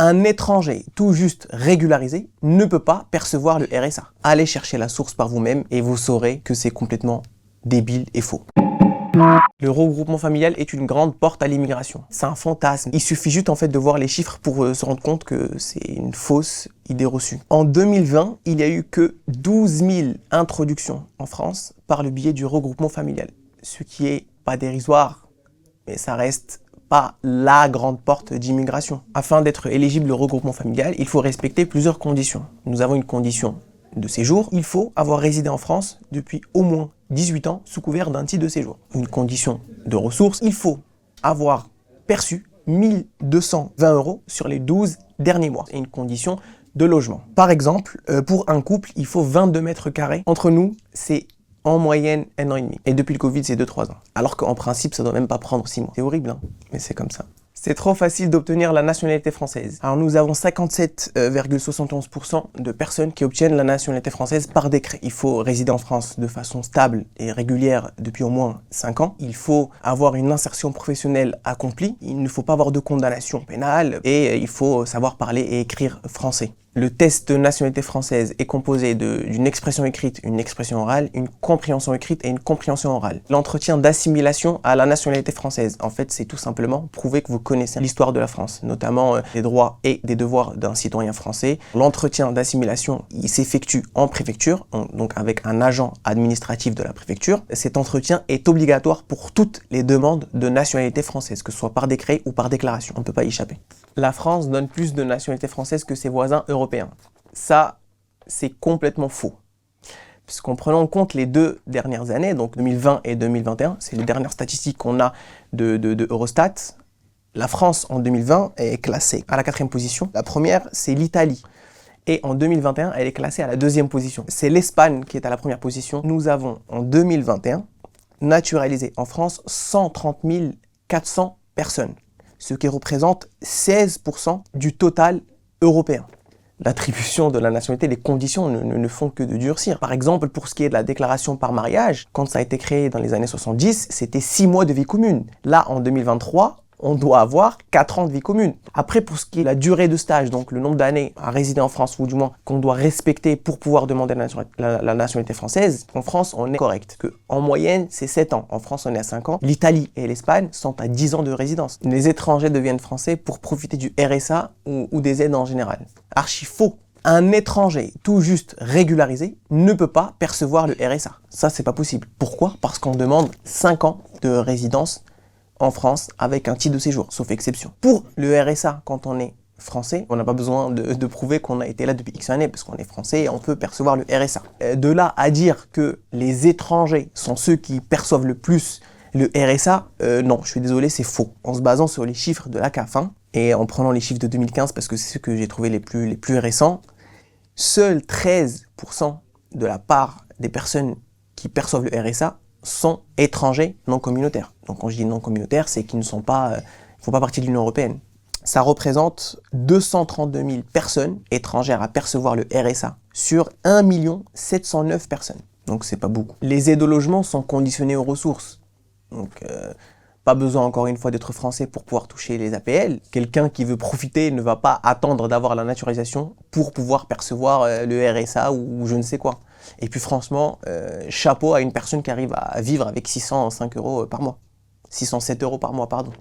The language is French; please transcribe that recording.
Un étranger tout juste régularisé ne peut pas percevoir le RSA. Allez chercher la source par vous-même et vous saurez que c'est complètement débile et faux. Le regroupement familial est une grande porte à l'immigration. C'est un fantasme. Il suffit juste en fait de voir les chiffres pour se rendre compte que c'est une fausse idée reçue. En 2020, il n'y a eu que 12 000 introductions en France par le biais du regroupement familial. Ce qui est pas dérisoire, mais ça reste pas la grande porte d'immigration. Afin d'être éligible au regroupement familial, il faut respecter plusieurs conditions. Nous avons une condition de séjour. Il faut avoir résidé en France depuis au moins 18 ans sous couvert d'un titre de séjour. Une condition de ressources, il faut avoir perçu 1 220 € sur les 12 derniers mois. Et une condition de logement. Par exemple, pour un couple, il faut 22 mètres carrés. Entre nous, c'est en moyenne 1 an et demi. Et depuis le Covid, c'est 2-3 ans. Alors qu'en principe, ça doit même pas prendre 6 mois. C'est horrible, hein, mais c'est comme ça. C'est trop facile d'obtenir la nationalité française. Alors nous avons 57,71% de personnes qui obtiennent la nationalité française par décret. Il faut résider en France de façon stable et régulière depuis au moins 5 ans. Il faut avoir une insertion professionnelle accomplie. Il ne faut pas avoir de condamnation pénale et il faut savoir parler et écrire français. Le test de nationalité française est composé d'une expression écrite, une expression orale, une compréhension écrite et une compréhension orale. L'entretien d'assimilation à la nationalité française, en fait, c'est tout simplement prouver que vous connaissez l'histoire de la France, notamment les droits et des devoirs d'un citoyen français. L'entretien d'assimilation, il s'effectue en préfecture, donc avec un agent administratif de la préfecture. Cet entretien est obligatoire pour toutes les demandes de nationalité française, que ce soit par décret ou par déclaration. On ne peut pas y échapper. La France donne plus de nationalité française que ses voisins européens. Ça, c'est complètement faux. Puisqu'en prenant en compte les 2 dernières années, donc 2020 et 2021, c'est les dernières statistiques qu'on a de Eurostat, la France en 2020 est classée à la 4e position. La première, c'est l'Italie. Et en 2021, elle est classée à la 2e position. C'est l'Espagne qui est à la 1re position. Nous avons en 2021 naturalisé en France 130 400 personnes. Ce qui représente 16% du total européen. L'attribution de la nationalité, les conditions ne font que de durcir. Par exemple, pour ce qui est de la déclaration par mariage, quand ça a été créé dans les années 70, c'était 6 mois de vie commune. Là, en 2023, on doit avoir 4 ans de vie commune. Après, pour ce qui est de la durée de stage, donc le nombre d'années à résider en France, ou du moins qu'on doit respecter pour pouvoir demander la nationalité française, en France, on est correct. En moyenne, c'est 7 ans. En France, on est à 5 ans. L'Italie et l'Espagne sont à 10 ans de résidence. Les étrangers deviennent français pour profiter du RSA ou des aides en général. Archi faux. Un étranger tout juste régularisé ne peut pas percevoir le RSA. Ça, c'est pas possible. Pourquoi? Parce qu'on demande 5 ans de résidence en France avec un titre de séjour, sauf exception. Pour le RSA, quand on est français, on n'a pas besoin de prouver qu'on a été là depuis X années, parce qu'on est français et on peut percevoir le RSA. De là à dire que les étrangers sont ceux qui perçoivent le plus le RSA, non, je suis désolé, c'est faux. En se basant sur les chiffres de la CAF, et en prenant les chiffres de 2015, parce que c'est ceux que j'ai trouvé les plus récents, seuls 13% de la part des personnes qui perçoivent le RSA sont étrangers non communautaires. Donc quand je dis non communautaires, c'est qu'ils ne font pas partie de l'Union européenne. Ça représente 232 000 personnes étrangères à percevoir le RSA sur 1 709 personnes. Donc c'est pas beaucoup. Les aides au logement sont conditionnées aux ressources. Donc pas besoin encore une fois d'être français pour pouvoir toucher les APL. Quelqu'un qui veut profiter ne va pas attendre d'avoir la naturalisation pour pouvoir percevoir le RSA ou je ne sais quoi. Et puis franchement, chapeau à une personne qui arrive à vivre avec 605 € par mois. 607 € par mois, pardon.